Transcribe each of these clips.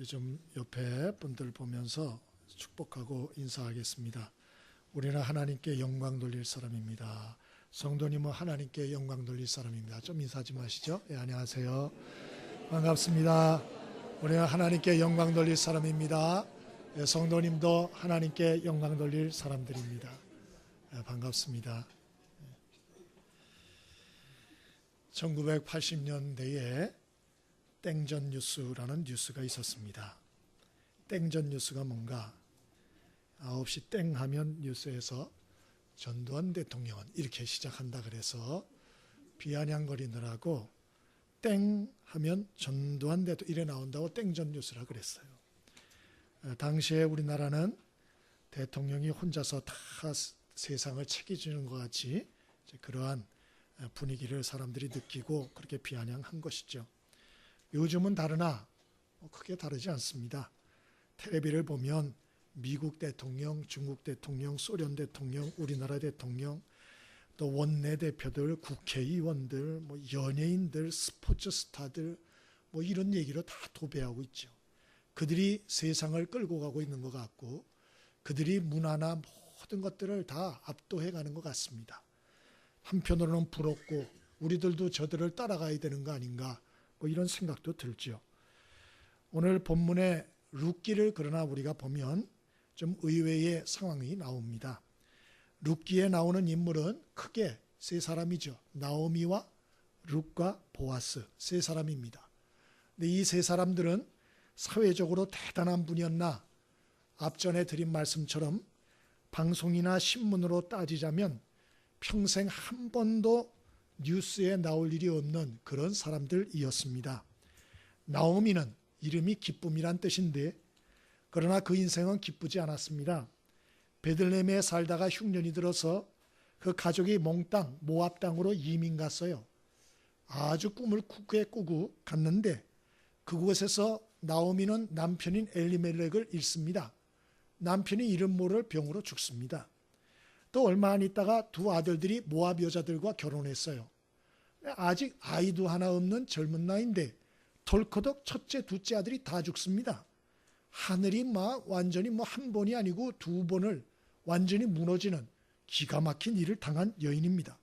우리 좀 옆에 분들 보면서 축복하고 인사하겠습니다. 우리는 하나님께 영광 돌릴 사람입니다. 성도님은 하나님께 영광 돌릴 사람입니다. 좀 인사 좀 하시죠. 예, 안녕하세요. 반갑습니다. 우리는 하나님께 영광 돌릴 사람입니다. 예, 성도님도 하나님께 영광 돌릴 사람들입니다. 예, 반갑습니다. 1980년대에 땡전 뉴스라는 뉴스가 있었습니다. 땡전 뉴스가 뭔가 9시 땡 하면 뉴스에서 전두환 대통령은 이렇게 시작한다 그래서 비아냥거리느라고 땡 하면 전두환 대통령 이래 나온다고 땡전 뉴스라 그랬어요. 당시에 우리나라는 대통령이 혼자서 다 세상을 책임지는 것 같이 그러한 분위기를 사람들이 느끼고 그렇게 비아냥한 것이죠. 요즘은 다르나 크게 다르지 않습니다. 텔레비를 보면 미국 대통령, 중국 대통령, 소련 대통령, 우리나라 대통령, 또 원내대표들, 국회의원들, 연예인들, 스포츠 스타들 이런 얘기로 다 도배하고 있죠. 그들이 세상을 끌고 가고 있는 것 같고 그들이 문화나 모든 것들을 다 압도해가는 것 같습니다. 한편으로는 부럽고 우리들도 저들을 따라가야 되는 거 아닌가 이런 생각도 들죠. 오늘 본문의 룻기를 그러나 우리가 보면 좀 의외의 상황이 나옵니다. 룻기에 나오는 인물은 크게 세 사람이죠. 나오미와 룻과 보아스 세 사람입니다. 근데 이 세 사람들은 사회적으로 대단한 분이었나 앞전에 드린 말씀처럼 방송이나 신문으로 따지자면 평생 한 번도 뉴스에 나올 일이 없는 그런 사람들이었습니다. 나오미는 이름이 기쁨이란 뜻인데 그러나 그 인생은 기쁘지 않았습니다. 베들레헴에 살다가 흉년이 들어서 그 가족이 몽땅 모압 땅으로 이민 갔어요. 아주 꿈을 크게 꾸고 갔는데 그곳에서 나오미는 남편인 엘리멜렉을 잃습니다. 남편이 이름 모를 병으로 죽습니다. 또 얼마 안 있다가 두 아들들이 모압 여자들과 결혼했어요. 아직 아이도 하나 없는 젊은 나이인데 덜커덕 첫째, 둘째 아들이 다 죽습니다. 하늘이 완전히 한 번이 아니고 두 번을 완전히 무너지는 기가 막힌 일을 당한 여인입니다.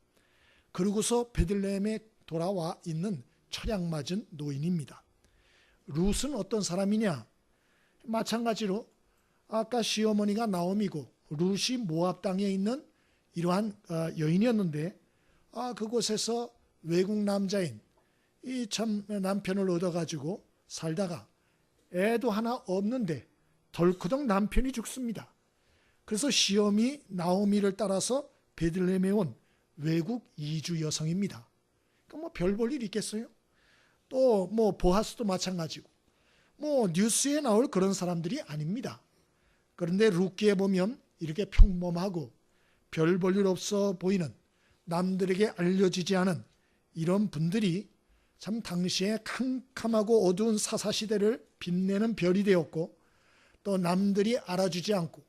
그러고서 베들레헴에 돌아와 있는 철양맞은 노인입니다. 룻은 어떤 사람이냐? 마찬가지로 아까 시어머니가 나오미고 룻이 모압 땅에 있는 이러한 여인이었는데 그곳에서 외국 남자인 이 참 남편을 얻어가지고 살다가 애도 하나 없는데 덜커덕 남편이 죽습니다. 그래서 시어미 나오미를 따라서 베들레헴에 온 외국 이주 여성입니다. 그러니까 별 볼 일 있겠어요? 또 보아스도 마찬가지고 뉴스에 나올 그런 사람들이 아닙니다. 그런데 룻기에 보면 이렇게 평범하고 별 볼 일 없어 보이는 남들에게 알려지지 않은 이런 분들이 참 당시에 캄캄하고 어두운 사사시대를 빛내는 별이 되었고 또 남들이 알아주지 않고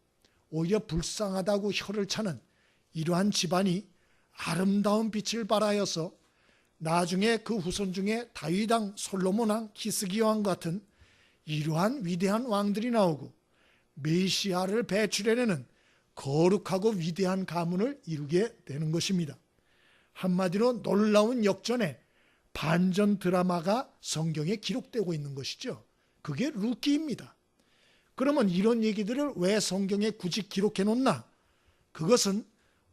오히려 불쌍하다고 혀를 차는 이러한 집안이 아름다운 빛을 발하여서 나중에 그 후손 중에 다윗왕, 솔로몬 왕, 히스기야 왕 같은 이러한 위대한 왕들이 나오고 메시아를 배출해내는 거룩하고 위대한 가문을 이루게 되는 것입니다. 한마디로 놀라운 역전의 반전 드라마가 성경에 기록되고 있는 것이죠. 그게 룻기입니다. 그러면 이런 얘기들을 왜 성경에 굳이 기록해 놓나? 그것은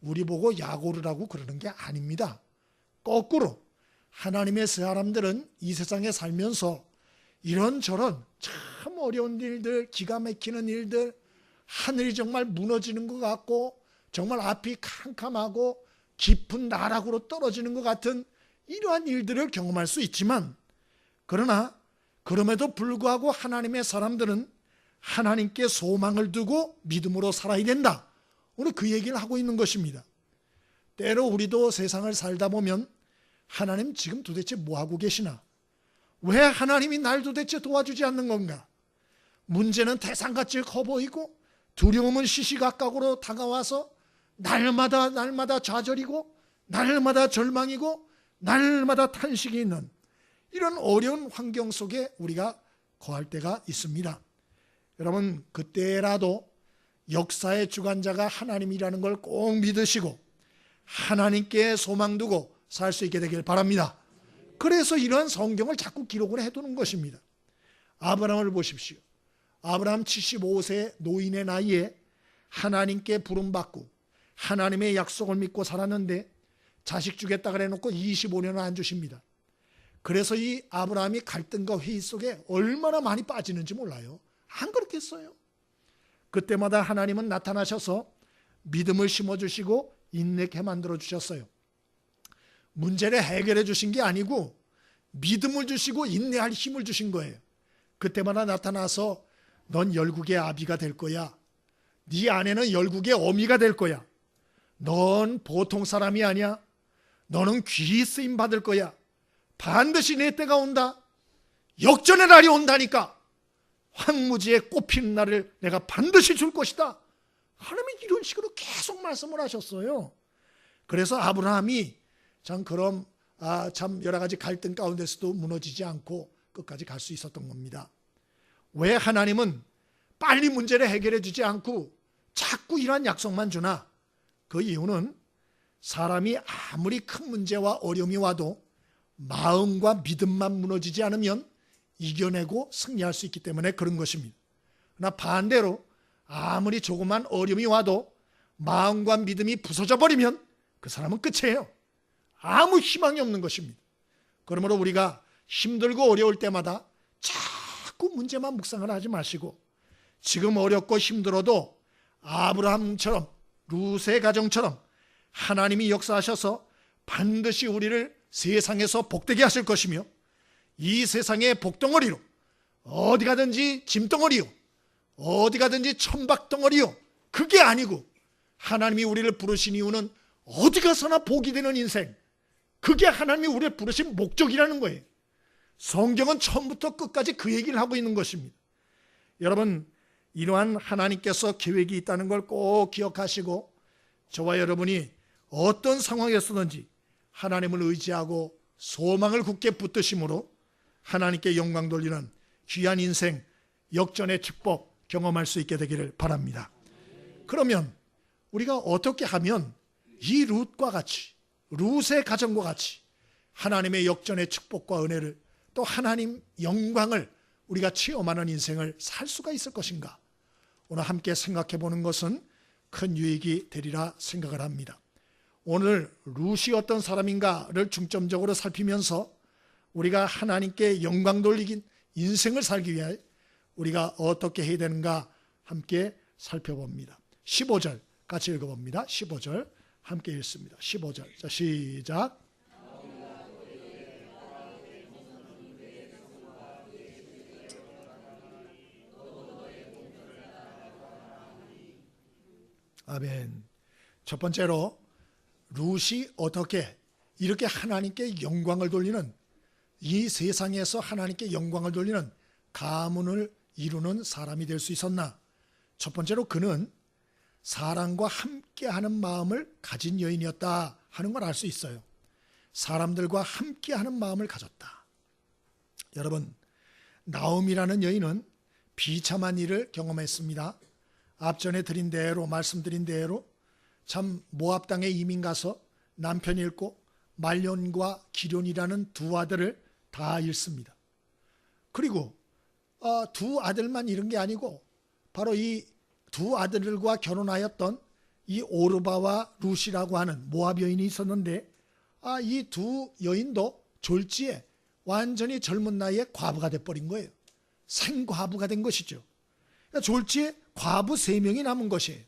우리 보고 약오를 하고 그러는 게 아닙니다. 거꾸로 하나님의 사람들은 이 세상에 살면서 이런저런 참 어려운 일들, 기가 막히는 일들, 하늘이 정말 무너지는 것 같고 정말 앞이 캄캄하고 깊은 나락으로 떨어지는 것 같은 이러한 일들을 경험할 수 있지만 그러나 그럼에도 불구하고 하나님의 사람들은 하나님께 소망을 두고 믿음으로 살아야 된다. 오늘 그 얘기를 하고 있는 것입니다. 때로 우리도 세상을 살다 보면 하나님 지금 도대체 뭐하고 계시나? 왜 하나님이 날 도대체 도와주지 않는 건가? 문제는 태산같이 커 보이고 두려움은 시시각각으로 다가와서 날마다 좌절이고 날마다 절망이고 날마다 탄식이 있는 이런 어려운 환경 속에 우리가 거할 때가 있습니다. 여러분, 그때라도 역사의 주관자가 하나님이라는 걸 꼭 믿으시고 하나님께 소망 두고 살 수 있게 되길 바랍니다. 그래서 이러한 성경을 자꾸 기록을 해두는 것입니다. 아브라함을 보십시오. 아브라함 75세 노인의 나이에 하나님께 부름받고 하나님의 약속을 믿고 살았는데 자식 주겠다 그래 놓고 25년을 안 주십니다. 그래서 이 아브라함이 갈등과 회의 속에 얼마나 많이 빠지는지 몰라요. 안 그렇겠어요? 그때마다 하나님은 나타나셔서 믿음을 심어주시고 인내케 만들어주셨어요. 문제를 해결해 주신 게 아니고 믿음을 주시고 인내할 힘을 주신 거예요. 그때마다 나타나서 넌 열국의 아비가 될 거야. 네 아내는 열국의 어미가 될 거야. 넌 보통 사람이 아니야. 너는 귀히 쓰임 받을 거야. 반드시 내 때가 온다. 역전의 날이 온다니까. 황무지에 꽃피는 날을 내가 반드시 줄 것이다. 하나님이 이런 식으로 계속 말씀을 하셨어요. 그래서 아브라함이 참 여러 가지 갈등 가운데서도 무너지지 않고 끝까지 갈 수 있었던 겁니다. 왜 하나님은 빨리 문제를 해결해 주지 않고 자꾸 이러한 약속만 주나? 그 이유는 사람이 아무리 큰 문제와 어려움이 와도 마음과 믿음만 무너지지 않으면 이겨내고 승리할 수 있기 때문에 그런 것입니다. 그러나 반대로 아무리 조그만 어려움이 와도 마음과 믿음이 부서져 버리면 그 사람은 끝이에요. 아무 희망이 없는 것입니다. 그러므로 우리가 힘들고 어려울 때마다 자꾸 문제만 묵상을 하지 마시고 지금 어렵고 힘들어도 아브라함처럼 룻의 가정처럼 하나님이 역사하셔서 반드시 우리를 세상에서 복되게 하실 것이며 이 세상의 복덩어리로 어디 가든지 짐덩어리요 어디 가든지 천박덩어리요 그게 아니고 하나님이 우리를 부르신 이유는 어디 가서나 복이 되는 인생, 그게 하나님이 우리를 부르신 목적이라는 거예요. 성경은 처음부터 끝까지 그 얘기를 하고 있는 것입니다. 여러분, 이러한 하나님께서 계획이 있다는 걸 꼭 기억하시고 저와 여러분이 어떤 상황에서든지 하나님을 의지하고 소망을 굳게 붙드심으로 하나님께 영광 돌리는 귀한 인생, 역전의 축복 경험할 수 있게 되기를 바랍니다. 그러면 우리가 어떻게 하면 이 룻과 같이, 룻의 가정과 같이 하나님의 역전의 축복과 은혜를 또 하나님 영광을 우리가 체험하는 인생을 살 수가 있을 것인가? 오늘 함께 생각해 보는 것은 큰 유익이 되리라 생각을 합니다. 오늘 룻이 어떤 사람인가를 중점적으로 살피면서 우리가 하나님께 영광 돌리긴 인생을 살기 위해 우리가 어떻게 해야 되는가 함께 살펴봅니다. 15절 같이 읽어봅니다. 15절 함께 읽습니다. 15절. 자, 시작. 아멘. 첫 번째로 룻이 어떻게 이렇게 하나님께 영광을 돌리는, 이 세상에서 하나님께 영광을 돌리는 가문을 이루는 사람이 될 수 있었나? 첫 번째로 그는 사람과 함께하는 마음을 가진 여인이었다 하는 걸 알 수 있어요. 사람들과 함께하는 마음을 가졌다. 여러분, 나옴이라는 여인은 비참한 일을 경험했습니다. 앞전에 드린 대로, 말씀드린 대로 참 모압 땅에 이민 가서 남편 잃고 말론과 기련이라는 두 아들을 다 잃습니다. 그리고 두 아들만 잃은 게 아니고 바로 이 두 아들들과 결혼하였던 이 오르바와 룻이라고 하는 모압 여인이 있었는데 이 두 여인도 졸지에 완전히 젊은 나이에 과부가 돼버린 거예요. 생과부가 된 것이죠. 그러니까 졸지에 과부 3명이 남은 것이에요.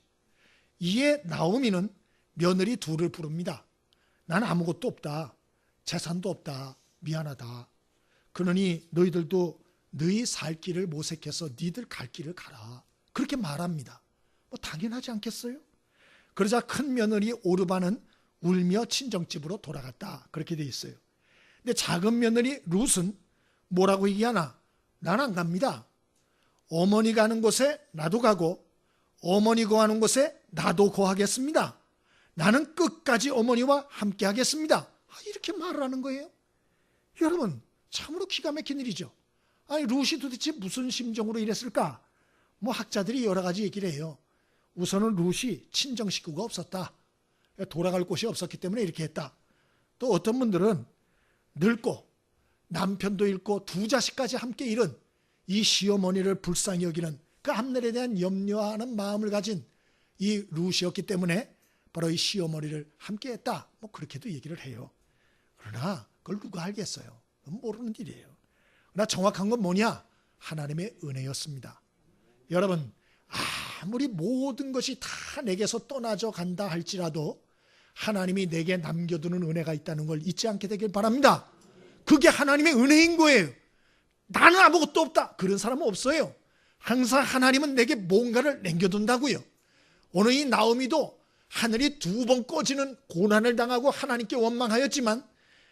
이에 나오미는 며느리 둘을 부릅니다. 난 아무것도 없다. 재산도 없다. 미안하다. 그러니 너희들도 너희 살 길을 모색해서 니들 갈 길을 가라. 그렇게 말합니다. 뭐 당연하지 않겠어요? 그러자 큰 며느리 오르바는 울며 친정집으로 돌아갔다. 그렇게 돼 있어요. 근데 작은 며느리 룻은 뭐라고 얘기하나? 난 안 갑니다. 어머니 가는 곳에 나도 가고 어머니 거하는 곳에 나도 거하겠습니다. 나는 끝까지 어머니와 함께 하겠습니다. 이렇게 말을 하는 거예요. 여러분, 참으로 기가 막힌 일이죠. 아니 룻이 도대체 무슨 심정으로 이랬을까? 뭐 학자들이 여러 가지 얘기를 해요. 우선은 룻이 친정 식구가 없었다. 돌아갈 곳이 없었기 때문에 이렇게 했다. 또 어떤 분들은 늙고 남편도 잃고 두 자식까지 함께 잃은 이 시어머니를 불쌍히 여기는 그 앞날에 대한 염려하는 마음을 가진 이 룻이었기 때문에 바로 이 시어머니를 함께 했다. 뭐 그렇게도 얘기를 해요. 그러나 그걸 누가 알겠어요? 모르는 일이에요. 그러나 정확한 건 뭐냐? 하나님의 은혜였습니다. 여러분, 아무리 모든 것이 다 내게서 떠나져 간다 할지라도 하나님이 내게 남겨두는 은혜가 있다는 걸 잊지 않게 되길 바랍니다. 그게 하나님의 은혜인 거예요. 나는 아무것도 없다. 그런 사람은 없어요. 항상 하나님은 내게 뭔가를 남겨둔다고요. 오늘 이 나오미도 하늘이 2번 꺼지는 고난을 당하고 하나님께 원망하였지만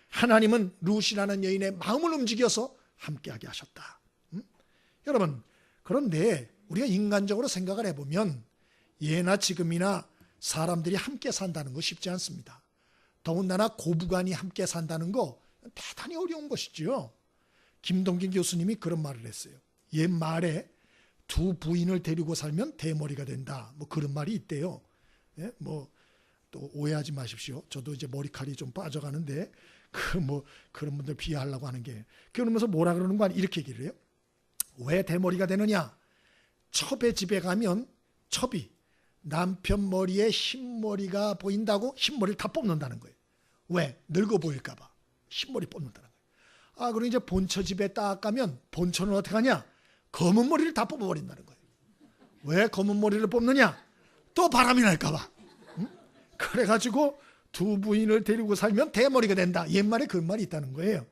하나님은 룻이라는 여인의 마음을 움직여서 함께하게 하셨다. 여러분, 그런데 우리가 인간적으로 생각을 해보면 예나 지금이나 사람들이 함께 산다는 거 쉽지 않습니다. 더군다나 고부간이 함께 산다는 거 대단히 어려운 것이죠. 김동긴 교수님이 그런 말을 했어요. 옛 말에 2 부인을 데리고 살면 대머리가 된다. 뭐 그런 말이 있대요. 예? 뭐 또 오해하지 마십시오. 저도 이제 머리칼이 좀 빠져가는데 그런 분들 비하하려고 하는 게 그러면서 뭐라 그러는 거 아니 이렇게 얘기를 해요. 왜 대머리가 되느냐? 첩의 집에 가면 첩이 남편 머리에 흰머리가 보인다고 흰머리를 다 뽑는다는 거예요. 왜? 늙어 보일까 봐 흰머리 뽑는다는 거예요. 그리고 이제 본처 집에 딱 가면 본처는 어떻게 하냐? 검은 머리를 다 뽑아버린다는 거예요. 왜 검은 머리를 뽑느냐? 또 바람이 날까 봐. 그래가지고 2 부인을 데리고 살면 대머리가 된다. 옛말에 그런 말이 있다는 거예요.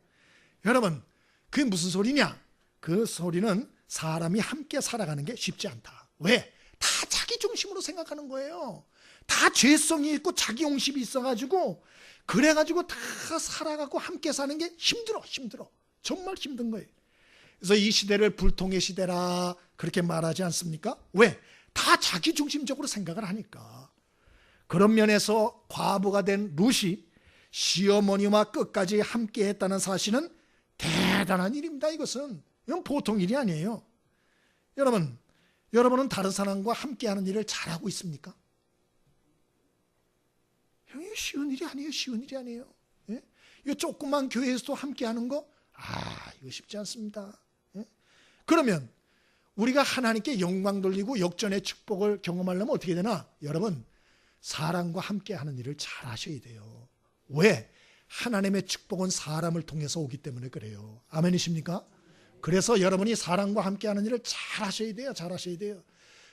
여러분, 그게 무슨 소리냐? 그 소리는 사람이 함께 살아가는 게 쉽지 않다. 왜? 다 자기 중심으로 생각하는 거예요. 다 죄성이 있고 자기 용심이 있어가지고 그래가지고 다 살아가고 함께 사는 게 힘들어. 정말 힘든 거예요. 그래서 이 시대를 불통의 시대라 그렇게 말하지 않습니까? 왜? 다 자기 중심적으로 생각을 하니까. 그런 면에서 과부가 된 룻이 시어머니와 끝까지 함께 했다는 사실은 대단한 일입니다. 이건 보통 일이 아니에요. 여러분은 다른 사람과 함께하는 일을 잘하고 있습니까? 이거 쉬운 일이 아니에요. 예? 이거 조그만 교회에서도 함께하는 거 이거 쉽지 않습니다. 예? 그러면 우리가 하나님께 영광 돌리고 역전의 축복을 경험하려면 어떻게 되나? 여러분, 사람과 함께하는 일을 잘 하셔야 돼요. 왜? 하나님의 축복은 사람을 통해서 오기 때문에 그래요. 아멘이십니까? 그래서 여러분이 사람과 함께하는 일을 잘 하셔야 돼요.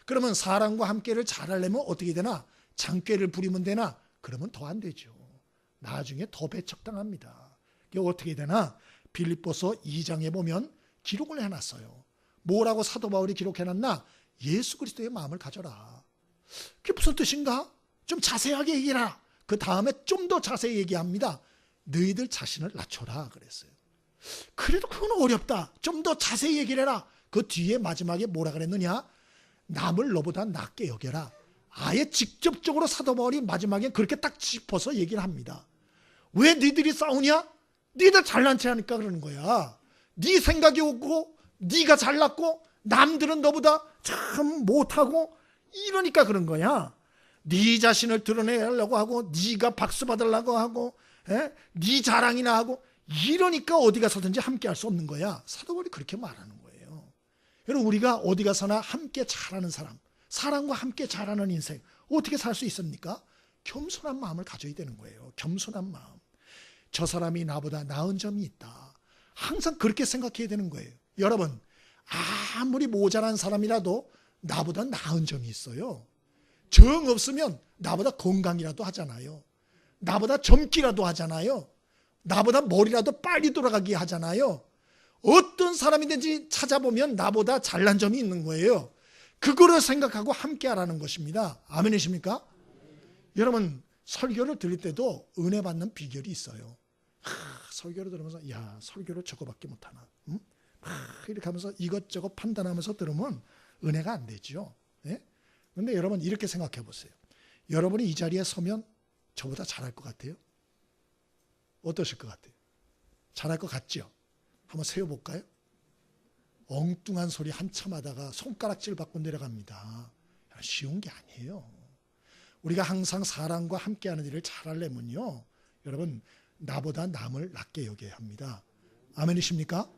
그러면 사람과 함께를 잘 하려면 어떻게 되나? 장꾀를 부리면 되나? 그러면 더 안 되죠. 나중에 더 배척당합니다. 이게 어떻게 되나? 빌립보서 2장에 보면 기록을 해놨어요. 뭐라고 사도 바울이 기록해놨나? 예수 그리스도의 마음을 가져라. 그게 무슨 뜻인가? 좀 자세하게 얘기해라. 그 다음에 좀 더 자세히 얘기합니다. 너희들 자신을 낮춰라 그랬어요. 그래도 그건 어렵다. 좀 더 자세히 얘기를 해라. 그 뒤에 마지막에 뭐라 그랬느냐? 남을 너보다 낫게 여겨라. 아예 직접적으로 사도 바울이 마지막에 그렇게 딱 짚어서 얘기를 합니다. 왜 너희들이 싸우냐? 너희들 잘난 체 하니까 그러는 거야. 네 생각이 오고 네가 잘났고 남들은 너보다 참 못하고 이러니까 그런 거야. 네 자신을 드러내려고 하고 네가 박수 받으려고 하고 네 자랑이나 하고 이러니까 어디 가서든지 함께 할 수 없는 거야. 사도 바울이 그렇게 말하는 거예요. 여러분, 우리가 어디 가서나 함께 잘하는 사람과 함께 잘하는 인생 어떻게 살 수 있습니까? 겸손한 마음을 가져야 되는 거예요. 겸손한 마음. 저 사람이 나보다 나은 점이 있다. 항상 그렇게 생각해야 되는 거예요. 여러분, 아무리 모자란 사람이라도 나보다 나은 점이 있어요. 정 없으면 나보다 건강이라도 하잖아요. 나보다 젊기라도 하잖아요. 나보다 머리라도 빨리 돌아가게 하잖아요. 어떤 사람이든지 찾아보면 나보다 잘난 점이 있는 거예요. 그거를 생각하고 함께 하라는 것입니다. 아멘이십니까? 여러분, 설교를 들을 때도 은혜 받는 비결이 있어요. 설교를 들으면서 설교를 저거밖에 못하나. 이렇게 하면서 이것저것 판단하면서 들으면 은혜가 안 되죠. 그런데 여러분 이렇게 생각해 보세요. 여러분이 이 자리에 서면 저보다 잘할 것 같아요? 어떠실 것 같아요? 잘할 것 같죠? 한번 세워볼까요? 엉뚱한 소리 한참 하다가 손가락질 받고 내려갑니다. 쉬운 게 아니에요. 우리가 항상 사람과 함께하는 일을 잘하려면요, 여러분, 나보다 남을 낮게 여겨야 합니다. 아멘이십니까?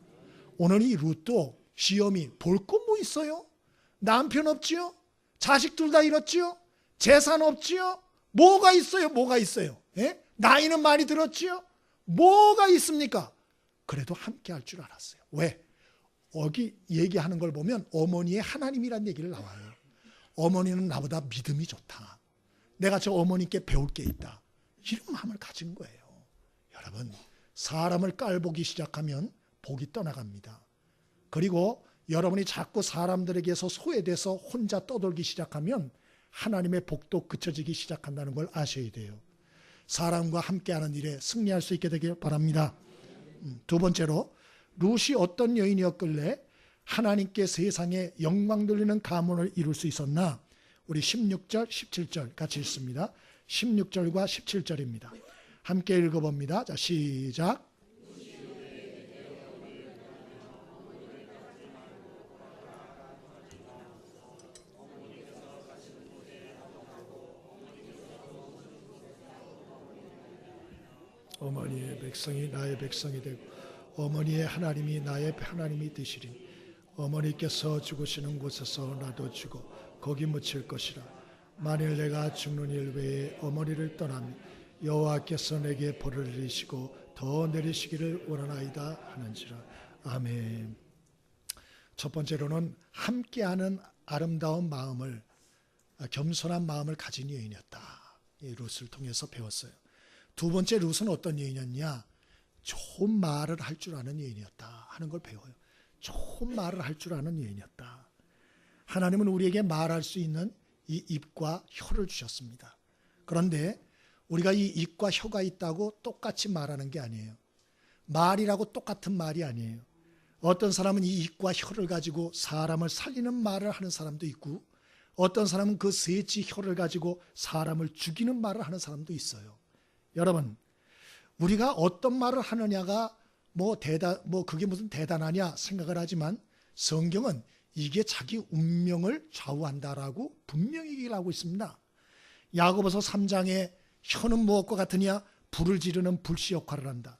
오늘 이 룻도 시험이 볼 거 뭐 있어요? 남편 없지요? 자식 둘 다 잃었지요? 재산 없지요? 뭐가 있어요? 뭐가 있어요? 예? 나이는 많이 들었지요? 뭐가 있습니까? 그래도 함께 할 줄 알았어요. 왜? 여기 얘기하는 걸 보면 어머니의 하나님이란 얘기를 나와요. 어머니는 나보다 믿음이 좋다. 내가 저 어머니께 배울 게 있다. 이런 마음을 가진 거예요. 여러분, 사람을 깔보기 시작하면 복이 떠나갑니다. 그리고 여러분이 자꾸 사람들에게서 소외돼서 혼자 떠돌기 시작하면 하나님의 복도 그쳐지기 시작한다는 걸 아셔야 돼요. 사람과 함께하는 일에 승리할 수 있게 되길 바랍니다. 두 번째로, 룻이 어떤 여인이었길래 하나님께 세상에 영광 돌리는 가문을 이룰 수 있었나? 우리 16절, 17절 같이 읽습니다. 16절과 17절입니다. 함께 읽어봅니다. 자, 시작. 어머니의 백성이 나의 백성이 되고 어머니의 하나님이 나의 하나님이 되시리니 어머니께서 죽으시는 곳에서 나도 죽어 거기 묻힐 것이라. 만일 내가 죽는 일 외에 어머니를 떠나면 여호와께서 내게 벌을 내리시고 더 내리시기를 원하나이다 하는지라. 아멘. 첫 번째로는 함께하는 아름다운 마음을, 겸손한 마음을 가진 여인이었다. 이 룻을 통해서 배웠어요. 두 번째, 룻은 어떤 여인이었냐? 좋은 말을 할 줄 아는 여인이었다 하는 걸 배워요. 좋은 말을 할 줄 아는 여인이었다. 하나님은 우리에게 말할 수 있는 이 입과 혀를 주셨습니다. 그런데 우리가 이 입과 혀가 있다고 똑같이 말하는 게 아니에요. 말이라고 똑같은 말이 아니에요. 어떤 사람은 이 입과 혀를 가지고 사람을 살리는 말을 하는 사람도 있고, 어떤 사람은 그 셋이 혀를 가지고 사람을 죽이는 말을 하는 사람도 있어요. 여러분, 우리가 어떤 말을 하느냐가 그게 무슨 대단하냐 생각을 하지만, 성경은 이게 자기 운명을 좌우한다라고 분명히 얘기를 하고 있습니다. 야고보서 3장에 혀는 무엇과 같으냐? 불을 지르는 불씨 역할을 한다.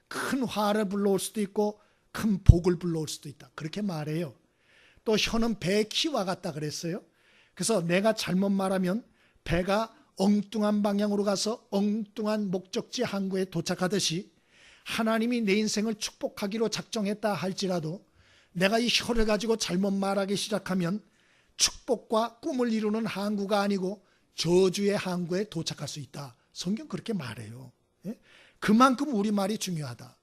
큰 화를 불러올 수도 있고 큰 복을 불러올 수도 있다. 그렇게 말해요. 또 혀는 배의 키와 같다 그랬어요. 그래서 내가 잘못 말하면 배가 엉뚱한 방향으로 가서 엉뚱한 목적지 항구에 도착하듯이, 하나님이 내 인생을 축복하기로 작정했다 할지라도 내가 이 혀를 가지고 잘못 말하기 시작하면 축복과 꿈을 이루는 항구가 아니고 저주의 항구에 도착할 수 있다. 성경 그렇게 말해요. 그만큼 우리말이 중요하다.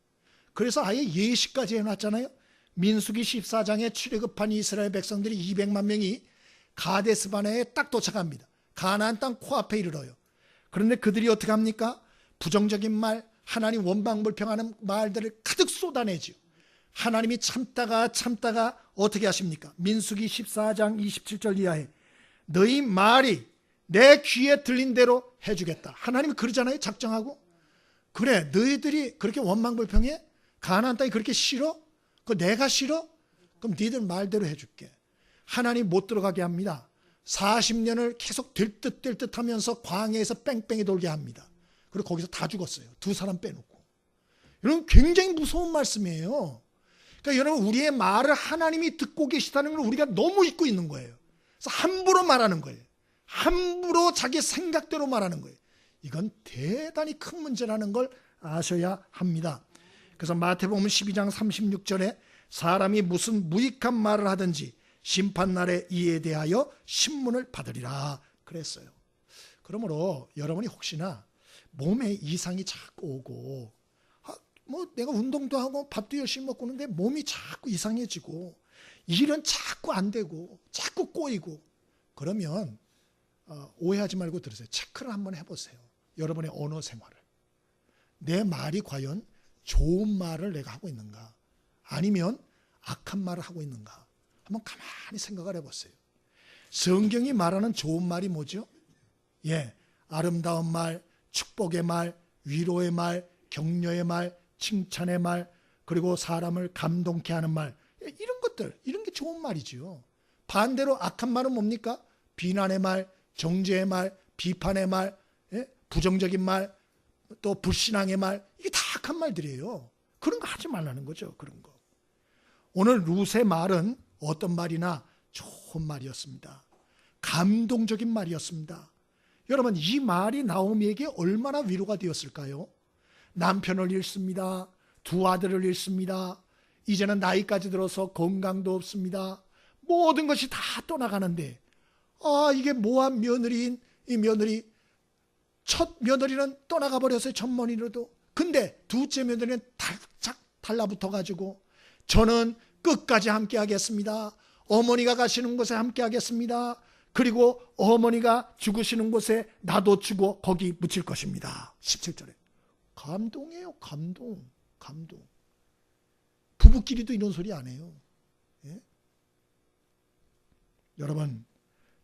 그래서 아예 예시까지 해놨잖아요. 민수기 14장에 출애굽한 이스라엘 백성들이 200만 명이 가데스바네에 딱 도착합니다. 가나안 땅 코앞에 이르러요. 그런데 그들이 어떻게 합니까? 부정적인 말, 하나님 원망불평하는 말들을 가득 쏟아내죠. 하나님이 참다가 어떻게 하십니까? 민수기 14장 27절 이하에 너희 말이 내 귀에 들린 대로 해주겠다. 하나님이 그러잖아요. 작정하고. 그래, 너희들이 그렇게 원망불평해? 가나안 땅이 그렇게 싫어? 그 내가 싫어? 그럼 너희들 말대로 해줄게. 하나님 못 들어가게 합니다. 40년을 계속 될 듯 하면서 광야에서 뺑뺑이 돌게 합니다. 그리고 거기서 다 죽었어요. 두 사람 빼놓고. 여러분, 굉장히 무서운 말씀이에요. 그러니까 여러분, 우리의 말을 하나님이 듣고 계시다는 걸 우리가 너무 잊고 있는 거예요. 그래서 함부로 말하는 거예요. 함부로 자기 생각대로 말하는 거예요. 이건 대단히 큰 문제라는 걸 아셔야 합니다. 그래서 마태복음 12장 36절에 사람이 무슨 무익한 말을 하든지 심판날에 이에 대하여 신문을 받으리라 그랬어요. 그러므로 여러분이 혹시나 몸에 이상이 자꾸 오고, 내가 운동도 하고 밥도 열심히 먹고 있는데 몸이 자꾸 이상해지고 일은 자꾸 안 되고 자꾸 꼬이고, 그러면 오해하지 말고 들으세요. 체크를 한번 해보세요. 여러분의 언어 생활을. 내 말이 과연 좋은 말을 내가 하고 있는가, 아니면 악한 말을 하고 있는가, 한번 가만히 생각을 해보세요. 성경이 말하는 좋은 말이 뭐죠? 아름다운 말, 축복의 말, 위로의 말, 격려의 말, 칭찬의 말, 그리고 사람을 감동케 하는 말, 이런 것 것들, 이런 게 좋은 말이죠. 반대로 악한 말은 뭡니까? 비난의 말, 정죄의 말, 비판의 말, 부정적인 말, 또 불신앙의 말, 이게 다 악한 말들이에요. 그런 거 하지 말라는 거죠. 그런 거. 오늘 룻의 말은 어떤 말이나 좋은 말이었습니다. 감동적인 말이었습니다. 여러분, 이 말이 나오미에게 얼마나 위로가 되었을까요? 남편을 잃습니다. 두 아들을 잃습니다. 이제는 나이까지 들어서 건강도 없습니다. 모든 것이 다 떠나가는데, 이게 모한 며느리인 이 며느리, 첫 며느리는 떠나가 버렸어요. 첫 며느리로도. 근데 둘째 며느리는 달짝 달라붙어 가지고, 저는 끝까지 함께 하겠습니다. 어머니가 가시는 곳에 함께 하겠습니다. 그리고 어머니가 죽으시는 곳에 나도 죽어 거기 묻힐 것입니다. 17절에. 감동이에요. 감동. 부부끼리도 이런 소리 안 해요. 예? 여러분,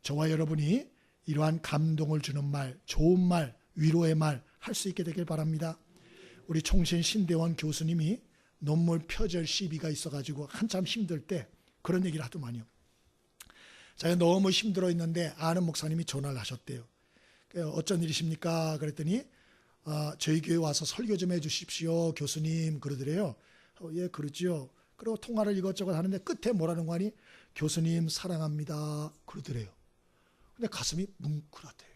저와 여러분이 이러한 감동을 주는 말, 좋은 말, 위로의 말 할 수 있게 되길 바랍니다. 우리 총신 신대원 교수님이 논문 표절 시비가 있어가지고 한참 힘들 때 그런 얘기를 하더만요. 자기가 너무 힘들어 있는데 아는 목사님이 전화를 하셨대요. 어쩐 일이십니까? 그랬더니 저희 교회 와서 설교 좀 해주십시오 교수님, 그러더래요. 예, 그러지요. 그리고 통화를 이것저것 하는데 끝에 뭐라는 거 하니, 교수님 사랑합니다, 그러더래요. 근데 가슴이 뭉클하대요.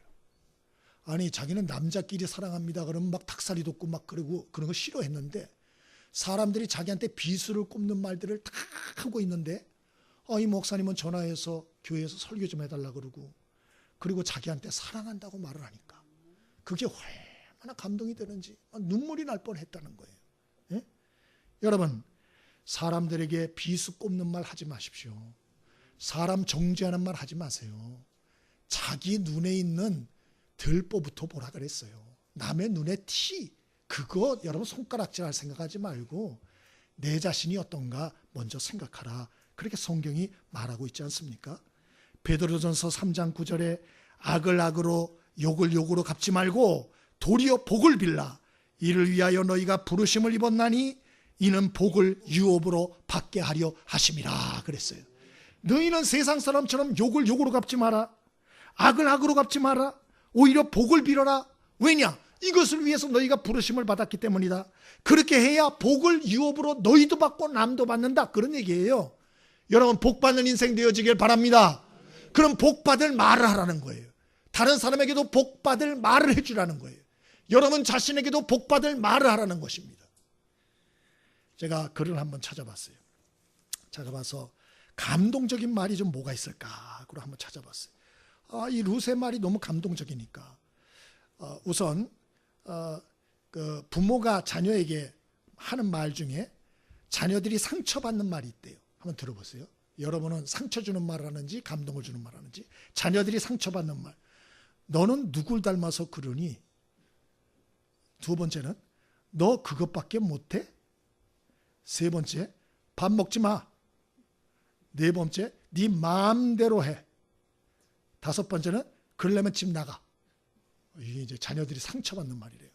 아니, 자기는 남자끼리 사랑합니다 그러면 막 닭살이 돋고 막 그러고 그런 거 싫어했는데, 사람들이 자기한테 비수를 꼽는 말들을 다 하고 있는데, 이 목사님은 전화해서 교회에서 설교 좀 해달라 그러고, 그리고 자기한테 사랑한다고 말을 하니까 그게 얼마나 감동이 되는지 눈물이 날 뻔했다는 거예요. 예? 여러분, 사람들에게 비수 꼽는 말 하지 마십시오. 사람 정죄하는 말 하지 마세요. 자기 눈에 있는 들보부터 보라 그랬어요. 남의 눈에 티, 그거 여러분 손가락질할 생각하지 말고 내 자신이 어떤가 먼저 생각하라. 그렇게 성경이 말하고 있지 않습니까? 베드로전서 3장 9절에 악을 악으로 욕을 욕으로 갚지 말고 도리어 복을 빌라. 이를 위하여 너희가 부르심을 입었나니 이는 복을 유업으로 받게 하려 하심이라 그랬어요. 너희는 세상 사람처럼 욕을 욕으로 갚지 마라. 악을 악으로 갚지 마라. 오히려 복을 빌어라. 왜냐? 이것을 위해서 너희가 부르심을 받았기 때문이다. 그렇게 해야 복을 유업으로 너희도 받고 남도 받는다. 그런 얘기예요. 여러분, 복 받는 인생 되어지길 바랍니다. 그럼 복 받을 말을 하라는 거예요. 다른 사람에게도 복 받을 말을 해주라는 거예요. 여러분 자신에게도 복 받을 말을 하라는 것입니다. 제가 글을 한번 찾아봤어요. 찾아봐서 감동적인 말이 좀 뭐가 있을까? 그걸 한번 찾아봤어요. 이 룻의 말이 너무 감동적이니까 우선 그 부모가 자녀에게 하는 말 중에 자녀들이 상처받는 말이 있대요. 한번 들어보세요. 여러분은 상처 주는 말을 하는지 감동을 주는 말을 하는지. 자녀들이 상처받는 말. 너는 누굴 닮아서 그러니? 두 번째는 너 그것밖에 못해? 세 번째, 밥 먹지 마. 네 번째, 네 마음대로 해. 다섯 번째는 그러려면 집 나가. 이게 이제 자녀들이 상처받는 말이래요.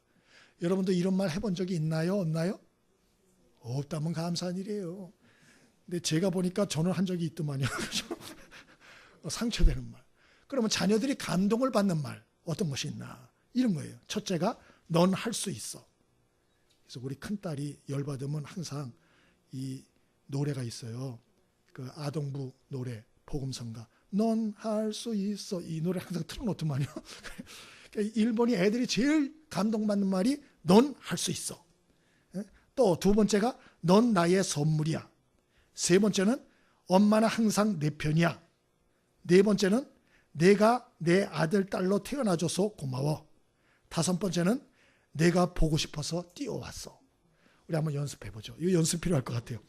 여러분도 이런 말 해본 적이 있나요? 없나요? 없다면 감사한 일이에요. 근데 제가 보니까 저는 한 적이 있더만요. 상처되는 말. 그러면 자녀들이 감동을 받는 말 어떤 것이 있나? 이런 거예요. 첫째가 넌 할 수 있어. 그래서 우리 큰딸이 열받으면 항상 이 노래가 있어요. 그 아동부 노래 복음성가. 넌 할 수 있어. 이 노래 항상 틀어놓더만요. 일본이 애들이 제일 감동받는 말이 넌 할 수 있어. 또 두 번째가 넌 나의 선물이야. 세 번째는 엄마는 항상 내 편이야. 네 번째는 내가 내 아들 딸로 태어나줘서 고마워. 다섯 번째는 내가 보고 싶어서 뛰어왔어. 우리 한번 연습해보죠. 이거 연습 필요할 것 같아요.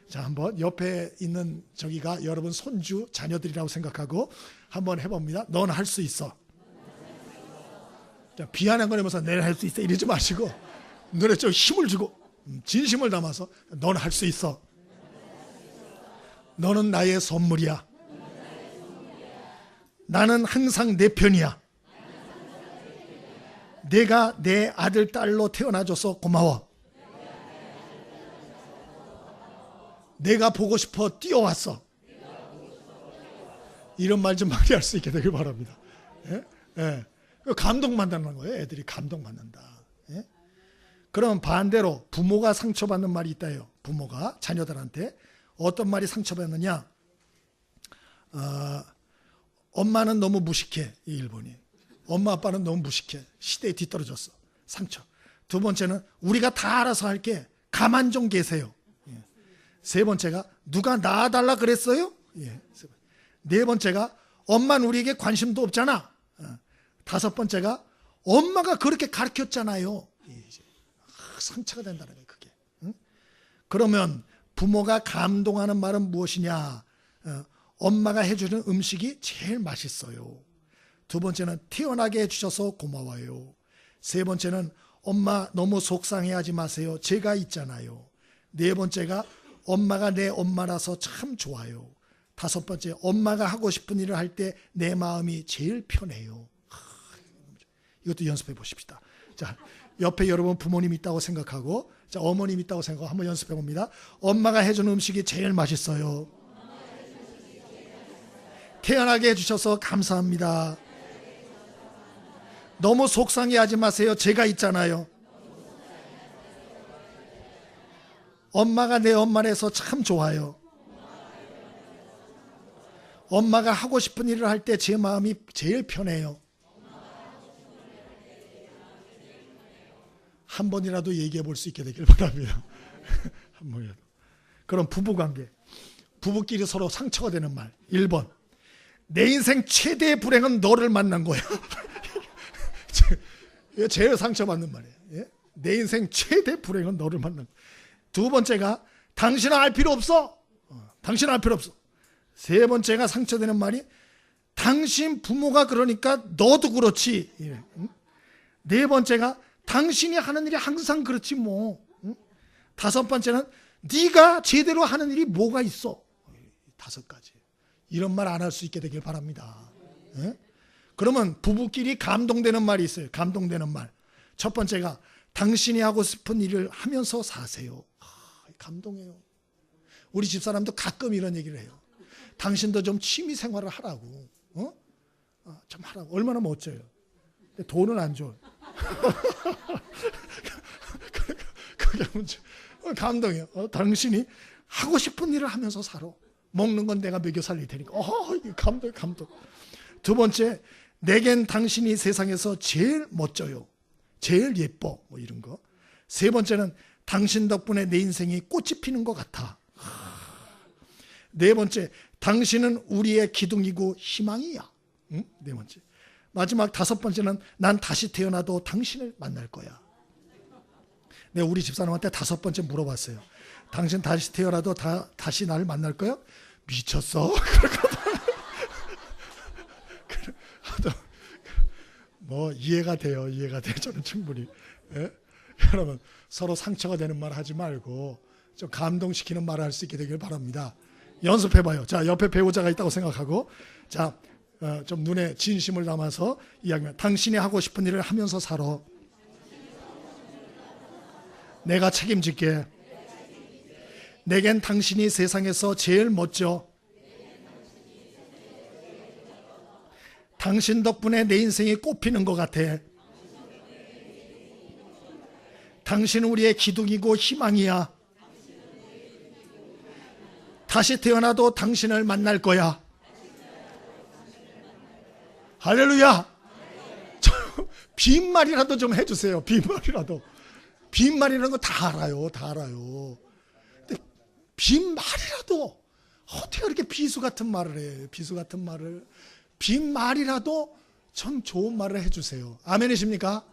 자, 한번 옆에 있는 저기가 여러분 손주 자녀들이라고 생각하고 한번 해봅니다. 넌 할 수 있어. 자, 비하는 거 내면서 내가 할 수 있어 이러지 마시고 노래 좀 힘을 주고 진심을 담아서 넌 할 수 있어. 너는 나의 선물이야. 나는 항상 내 편이야. 내가 내 아들 딸로 태어나줘서 고마워. 내가 보고 싶어 뛰어왔어. 이런 말 좀 많이 할 수 있게 되길 바랍니다. 예? 예. 감동받는 거예요. 애들이 감동받는다. 예? 그럼 반대로 부모가 상처받는 말이 있다요. 부모가 자녀들한테 어떤 말이 상처받느냐? 엄마는 너무 무식해. 이 일본이. 엄마 아빠는 너무 무식해. 시대에 뒤떨어졌어. 상처. 두 번째는 우리가 다 알아서 할게. 가만 좀 계세요. 예. 세 번째가 누가 낳아달라 그랬어요? 예. 네 번째가 엄마는 우리에게 관심도 없잖아. 다섯 번째가 엄마가 그렇게 가르쳤잖아요. 상처가 된다는 거예요. 그게. 그러면 부모가 감동하는 말은 무엇이냐? 엄마가 해주는 음식이 제일 맛있어요. 두 번째는 태어나게 해주셔서 고마워요. 세 번째는 엄마 너무 속상해하지 마세요. 제가 있잖아요. 네 번째가 엄마가 내 엄마라서 참 좋아요. 다섯 번째, 엄마가 하고 싶은 일을 할 때 내 마음이 제일 편해요. 이것도 연습해 보십시다. 자, 옆에 여러분 부모님 있다고 생각하고, 자, 어머님 있다고 생각하고 한번 연습해 봅니다. 엄마가 해주는 음식이 제일 맛있어요. 태어나게 해주셔서 감사합니다. 너무 속상해하지 마세요. 제가 있잖아요. 엄마가 내 엄마라서 참 좋아요. 엄마가 하고 싶은 일을 할 때 제 마음이 제일 편해요. 한 번이라도 얘기해 볼 수 있게 되길 바랍니다. 한 번이라도. 그럼 부부관계. 부부끼리 서로 상처가 되는 말. 1번. 내 인생 최대의 불행은 너를 만난 거야. 이거 제일 상처받는 말이에요. 예? 내 인생 최대 불행은 너를 만난 거야. 두 번째가 당신은 알 필요 없어. 당신은 알 필요 없어. 세 번째가 상처되는 말이 당신 부모가 그러니까 너도 그렇지. 네 번째가 당신이 하는 일이 항상 그렇지 뭐. 다섯 번째는 네가 제대로 하는 일이 뭐가 있어. 다섯 가지. 이런 말 안 할 수 있게 되길 바랍니다. 그러면 부부끼리 감동되는 말이 있어요. 감동되는 말. 첫 번째가 당신이 하고 싶은 일을 하면서 사세요. 감동해요. 우리 집사람도 가끔 이런 얘기를 해요. 당신도 좀 취미 생활을 하라고. 좀 하라고. 얼마나 멋져요. 근데 돈은 안 줘. 그게 문제. 감동이에요. 당신이 하고 싶은 일을 하면서 살아. 먹는 건 내가 먹여 살릴 테니까. 감동, 감동. 두 번째, 내겐 당신이 세상에서 제일 멋져요. 제일 예뻐. 뭐 이런 거. 세 번째는 당신 덕분에 내 인생이 꽃이 피는 것 같아. 네 번째, 당신은 우리의 기둥이고 희망이야. 네 번째. 마지막 다섯 번째는 난 다시 태어나도 당신을 만날 거야. 내가 우리 집사람한테 다섯 번째 물어봤어요. 당신 다시 태어나도 다시 나를 만날 거야? 미쳤어? 뭐 이해가 돼요. 이해가 돼요. 저는 충분히. 예? 여러분 서로 상처가 되는 말 하지 말고 좀 감동시키는 말을 할 수 있게 되길 바랍니다. 연습해봐요. 자, 옆에 배우자가 있다고 생각하고, 자, 좀 눈에 진심을 담아서 이야기합니다. 당신이 하고 싶은 일을 하면서 살아. 내가 책임질게. 내겐 당신이 세상에서 제일 멋져. 당신 덕분에 내 인생이 꽃피는 것 같아. 당신은 우리의 기둥이고 희망이야. 다시 태어나도 당신을 만날 거야. 할렐루야. 빈말이라도 좀 해주세요. 빈말이라도. 빈말이라는 거 다 알아요. 다 알아요. 근데 빈말이라도 어떻게 그렇게 비수 같은 말을 해. 비수 같은 말을. 빈말이라도 참 좋은 말을 해주세요. 아멘이십니까?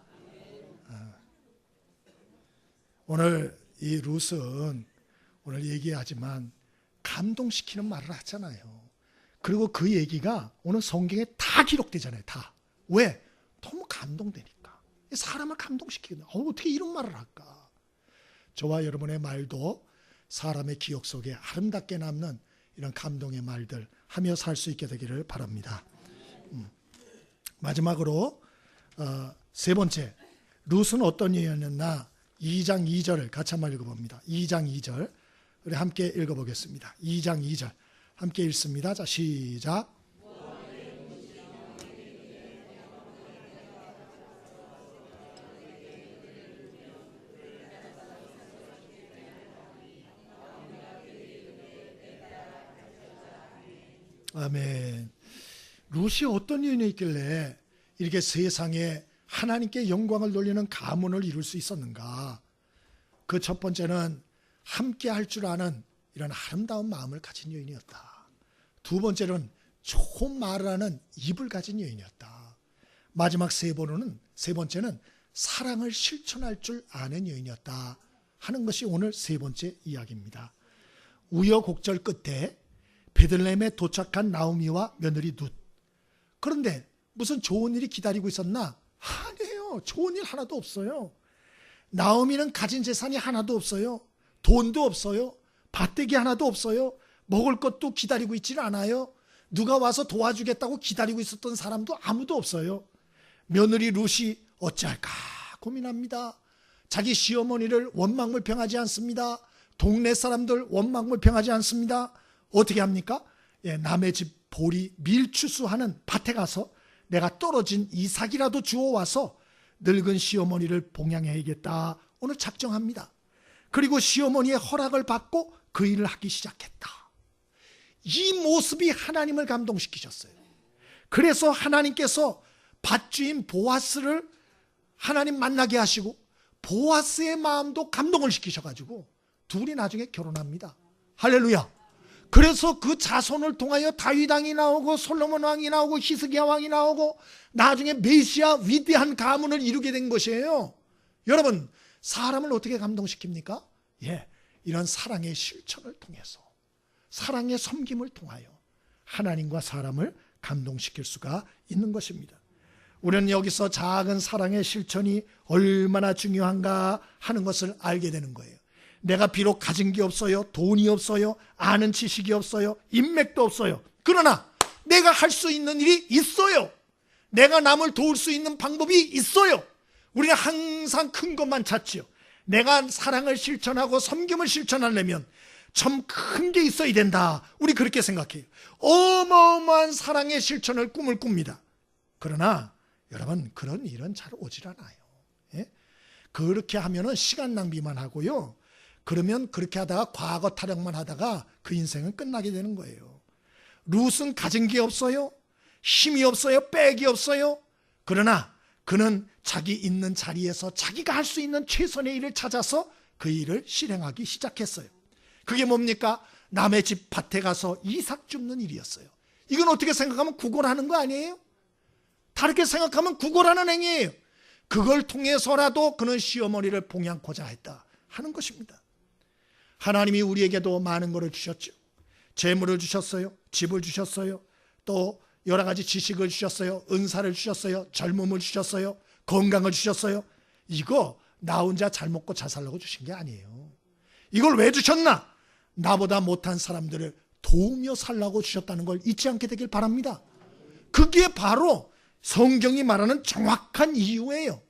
오늘 이 룻은 오늘 얘기하지만 감동시키는 말을 하잖아요. 그리고 그 얘기가 오늘 성경에 다 기록되잖아요. 다. 왜? 너무 감동되니까. 사람을 감동시키거든요. 어떻게 이런 말을 할까? 저와 여러분의 말도 사람의 기억 속에 아름답게 남는 이런 감동의 말들 하며 살 수 있게 되기를 바랍니다. 마지막으로 세 번째, 룻은 어떤 여인이었나? 2장 2절을 같이 한번 읽어봅니다. 2장 2절 우리 함께 읽어보겠습니다. 2장 2절 함께 읽습니다. 자, 시작. 아멘. 룻이 어떤 인연이 있길래 이렇게 세상에 하나님께 영광을 돌리는 가문을 이룰 수 있었는가? 그 첫 번째는 함께 할 줄 아는 이런 아름다운 마음을 가진 여인이었다. 두 번째는 좋은 말을 하는 입을 가진 여인이었다. 마지막 세 번째는 사랑을 실천할 줄 아는 여인이었다 하는 것이 오늘 세 번째 이야기입니다. 우여곡절 끝에 베들레헴에 도착한 나오미와 며느리 룻. 그런데 무슨 좋은 일이 기다리고 있었나? 아니에요. 좋은 일 하나도 없어요. 나오미는 가진 재산이 하나도 없어요. 돈도 없어요. 밭대기 하나도 없어요. 먹을 것도 기다리고 있지는 않아요. 누가 와서 도와주겠다고 기다리고 있었던 사람도 아무도 없어요. 며느리 룻이 어찌할까 고민합니다. 자기 시어머니를 원망불평하지 않습니다. 동네 사람들 원망불평하지 않습니다. 어떻게 합니까? 남의 집 보리 밀추수하는 밭에 가서 내가 떨어진 이삭이라도 주워와서 늙은 시어머니를 봉양해야겠다 오늘 작정합니다. 그리고 시어머니의 허락을 받고 그 일을 하기 시작했다. 이 모습이 하나님을 감동시키셨어요. 그래서 하나님께서 밭주인 보아스를 하나님 만나게 하시고 보아스의 마음도 감동을 시키셔가지고 둘이 나중에 결혼합니다. 할렐루야. 그래서 그 자손을 통하여 다윗 왕이 나오고 솔로몬 왕이 나오고 히스기야 왕이 나오고 나중에 메시아 위대한 가문을 이루게 된 것이에요. 여러분, 사람을 어떻게 감동시킵니까? 이런 사랑의 실천을 통해서, 사랑의 섬김을 통하여 하나님과 사람을 감동시킬 수가 있는 것입니다. 우리는 여기서 작은 사랑의 실천이 얼마나 중요한가 하는 것을 알게 되는 거예요. 내가 비록 가진 게 없어요. 돈이 없어요. 아는 지식이 없어요. 인맥도 없어요. 그러나 내가 할 수 있는 일이 있어요. 내가 남을 도울 수 있는 방법이 있어요. 우리는 항상 큰 것만 찾지요. 내가 사랑을 실천하고 섬김을 실천하려면 참 큰 게 있어야 된다. 우리 그렇게 생각해요. 어마어마한 사랑의 실천을 꿈을 꿉니다. 그러나 여러분, 그런 일은 잘 오질 않아요. 그렇게 하면은 시간 낭비만 하고요. 그러면 그렇게 하다가 과거 타령만 하다가 그 인생은 끝나게 되는 거예요. 룻은 가진 게 없어요. 힘이 없어요. 백이 없어요. 그러나 그는 자기 있는 자리에서 자기가 할 수 있는 최선의 일을 찾아서 그 일을 실행하기 시작했어요. 그게 뭡니까? 남의 집 밭에 가서 이삭 줍는 일이었어요. 이건 어떻게 생각하면 구걸하는 거 아니에요? 다르게 생각하면 구걸하는 행위예요. 그걸 통해서라도 그는 시어머니를 봉양코자 했다 하는 것입니다. 하나님이 우리에게도 많은 것을 주셨죠. 재물을 주셨어요. 집을 주셨어요. 또 여러 가지 지식을 주셨어요. 은사를 주셨어요. 젊음을 주셨어요. 건강을 주셨어요. 이거 나 혼자 잘 먹고 잘 살려고 주신 게 아니에요. 이걸 왜 주셨나? 나보다 못한 사람들을 도우며 살라고 주셨다는 걸 잊지 않게 되길 바랍니다. 그게 바로 성경이 말하는 정확한 이유예요.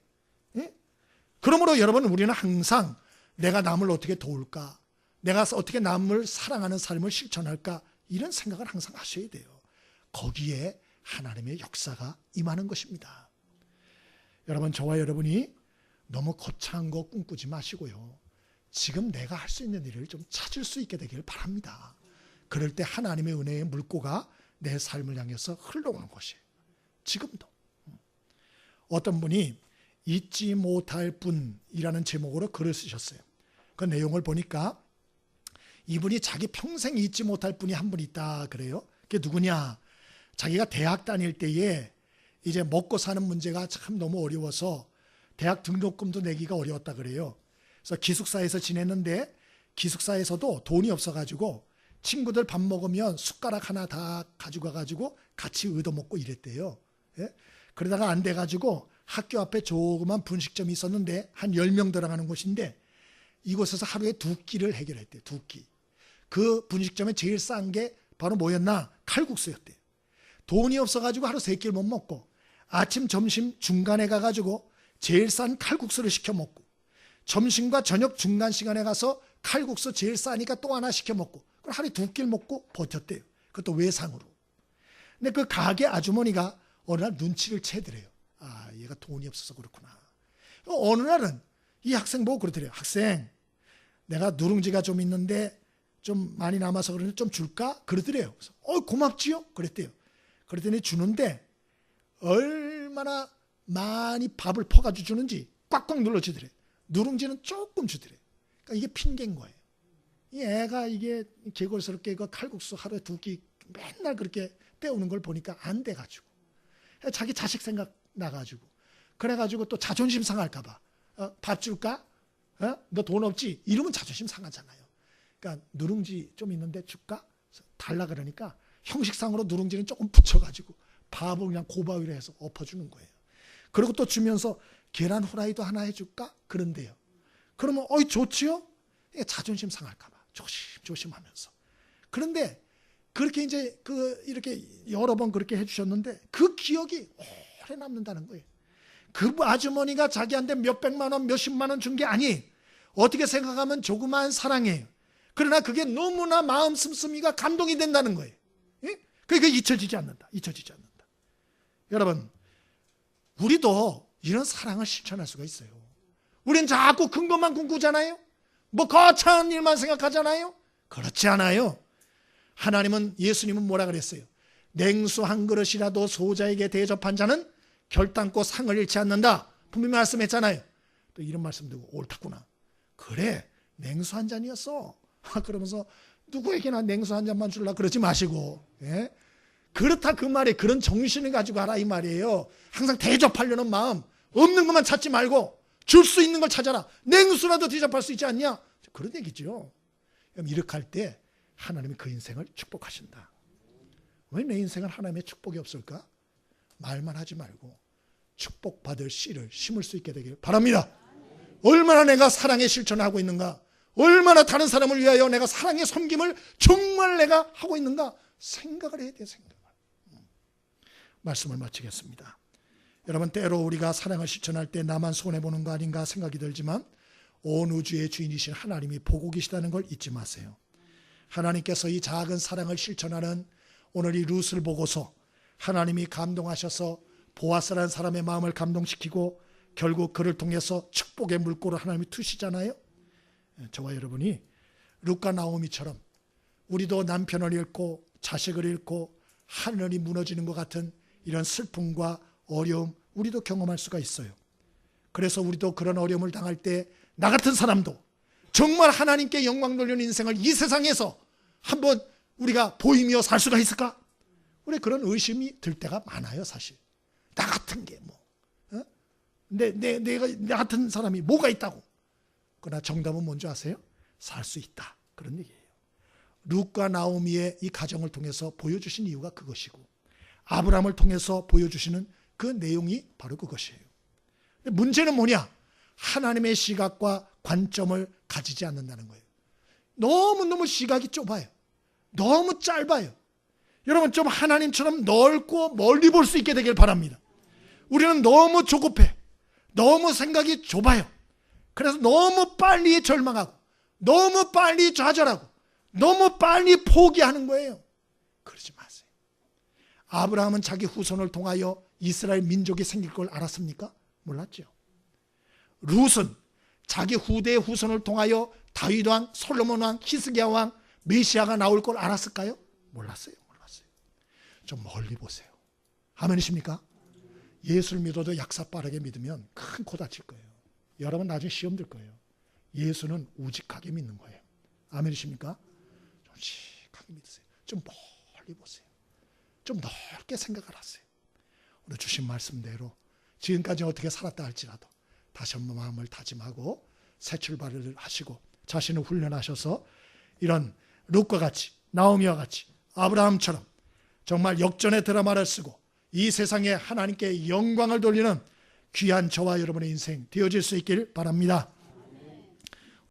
그러므로 여러분, 우리는 항상 내가 남을 어떻게 도울까? 내가 어떻게 남을 사랑하는 삶을 실천할까? 이런 생각을 항상 하셔야 돼요. 거기에 하나님의 역사가 임하는 것입니다. 여러분, 저와 여러분이 너무 거창한 거 꿈꾸지 마시고요. 지금 내가 할 수 있는 일을 좀 찾을 수 있게 되길 바랍니다. 그럴 때 하나님의 은혜의 물고가 내 삶을 향해서 흘러오는 것이에요. 지금도. 어떤 분이 잊지 못할 분이라는 제목으로 글을 쓰셨어요. 그 내용을 보니까 이분이 자기 평생 잊지 못할 분이 한 분 있다 그래요. 그게 누구냐? 자기가 대학 다닐 때에 이제 먹고 사는 문제가 참 너무 어려워서 대학 등록금도 내기가 어려웠다 그래요. 그래서 기숙사에서 지냈는데 기숙사에서도 돈이 없어가지고 친구들 밥 먹으면 숟가락 하나 다 가지고 가가지고 같이 얻어먹고 이랬대요. 그러다가 안 돼가지고 학교 앞에 조그만 분식점이 있었는데 한 10명 들어가는 곳인데 이곳에서 하루에 2끼를 해결했대요. 2끼. 그 분식점에 제일 싼 게 바로 뭐였나? 칼국수였대요. 돈이 없어가지고 하루 3끼를 못 먹고 아침, 점심 중간에 가가지고 제일 싼 칼국수를 시켜 먹고 점심과 저녁 중간 시간에 가서 칼국수 제일 싸니까 또 하나 시켜 먹고 하루에 2끼를 먹고 버텼대요. 그것도 외상으로. 근데 그 가게 아주머니가 어느 날 눈치를 채더래요. 아, 얘가 돈이 없어서 그렇구나. 어느 날은 이 학생 보고 그러더래요. 학생, 내가 누룽지가 좀 있는데 좀 많이 남아서 그러는데 좀 줄까? 그러더래요. 그래서 고맙지요? 그랬대요. 그랬더니 주는데 얼마나 많이 밥을 퍼가지고 주는지 꽉꽉 눌러주더래. 누룽지는 조금 주더래. 그러니까 이게 핑계인 거예요. 이 애가 이게 개걸스럽게 그 칼국수 하루에 2끼 맨날 그렇게 때우는 걸 보니까 안 돼가지고 자기 자식 생각 나가지고 그래가지고 또 자존심 상할까봐 밥 줄까? 너 돈 없지? 이러면 자존심 상하잖아요. 그러니까 누룽지 좀 있는데 줄까? 달라 그러니까 형식상으로 누룽지는 조금 붙여가지고 밥을 그냥 고바 위로 해서 엎어주는 거예요. 그리고 또 주면서 계란 후라이도 하나 해줄까? 그런데요. 그러면 좋지요? 자존심 상할까봐 조심하면서. 그런데 그렇게 이제 이렇게 여러 번 그렇게 해주셨는데 그 기억이 오래 남는다는 거예요. 그 아주머니가 자기한테 몇백만 원, 몇십만 원 준 게 아니에요. 어떻게 생각하면 조그마한 사랑이에요. 그러나 그게 너무나 마음 씀씀이가 감동이 된다는 거예요. 그게 잊혀지지 않는다. 여러분, 우리도 이런 사랑을 실천할 수가 있어요. 우리는 자꾸 큰 것만 꿈꾸잖아요. 뭐 거창한 일만 생각하잖아요. 그렇지 않아요. 예수님은 뭐라 그랬어요? 냉수 한 그릇이라도 소자에게 대접한 자는 결단코 상을 잃지 않는다. 분명히 말씀했잖아요. 또 이런 말씀 듣고 옳다구나. 그래, 냉수 한 잔이었어. 그러면서 누구에게나 냉수 한 잔만 주려고 그러지 마시고, 그렇다 그 말에 그런 정신을 가지고 하라 이 말이에요. 항상 대접하려는 마음, 없는 것만 찾지 말고 줄 수 있는 걸 찾아라. 냉수라도 대접할 수 있지 않냐? 그런 얘기죠. 이렇게 할 때 하나님이 그 인생을 축복하신다. 왜 내 인생은 하나님의 축복이 없을까? 말만 하지 말고 축복받을 씨를 심을 수 있게 되길 바랍니다. 얼마나 내가 사랑의 실천을 하고 있는가, 얼마나 다른 사람을 위하여 내가 사랑의 섬김을 정말 내가 하고 있는가 생각을 해야 돼. 말씀을 마치겠습니다. 여러분, 때로 우리가 사랑을 실천할 때 나만 손해보는 거 아닌가 생각이 들지만 온 우주의 주인이신 하나님이 보고 계시다는 걸 잊지 마세요. 하나님께서 이 작은 사랑을 실천하는 오늘 이 룻을 보고서 하나님이 감동하셔서 보아스라는 사람의 마음을 감동시키고 결국 그를 통해서 축복의 물꼬를 하나님이 투시잖아요. 저와 여러분이 룻과 나오미처럼 우리도 남편을 잃고 자식을 잃고 하늘이 무너지는 것 같은 이런 슬픔과 어려움 우리도 경험할 수가 있어요. 그래서 우리도 그런 어려움을 당할 때 나 같은 사람도 정말 하나님께 영광 돌리는 인생을 이 세상에서 한번 우리가 보이며 살 수가 있을까? 우리 그런 의심이 들 때가 많아요. 사실 나 같은 게 내가 나 같은 사람이 뭐가 있다고. 그러나 정답은 뭔지 아세요? 살 수 있다, 그런 얘기예요. 룻과 나오미의 이 가정을 통해서 보여주신 이유가 그것이고 아브라함을 통해서 보여주시는 그 내용이 바로 그것이에요. 문제는 뭐냐? 하나님의 시각과 관점을 가지지 않는다는 거예요. 너무너무 시각이 좁아요. 너무 짧아요. 여러분, 좀 하나님처럼 넓고 멀리 볼 수 있게 되길 바랍니다. 우리는 너무 조급해. 너무 생각이 좁아요. 그래서 너무 빨리 절망하고 너무 빨리 좌절하고 너무 빨리 포기하는 거예요. 그러지 마세요. 아브라함은 자기 후손을 통하여 이스라엘 민족이 생길 걸 알았습니까? 몰랐죠. 룻은 자기 후대의 후손을 통하여 다윗 왕, 솔로몬 왕, 히스기야 왕, 메시아가 나올 걸 알았을까요? 몰랐어요. 좀 멀리 보세요. 아멘이십니까? 예수를 믿어도 약사 빠르게 믿으면 큰 코 다칠 거예요. 여러분 나중에 시험 들 거예요. 예수는 우직하게 믿는 거예요. 아멘이십니까? 좀 시크하게 믿으세요. 좀 멀리 보세요. 좀 넓게 생각을 하세요. 오늘 주신 말씀대로 지금까지 어떻게 살았다 할지라도 다시 한번 마음을 다짐하고 새 출발을 하시고 자신을 훈련하셔서 이런 룻과 같이, 나오미와 같이, 아브라함처럼 정말 역전의 드라마를 쓰고 이 세상에 하나님께 영광을 돌리는 귀한 저와 여러분의 인생 되어질 수 있길 바랍니다.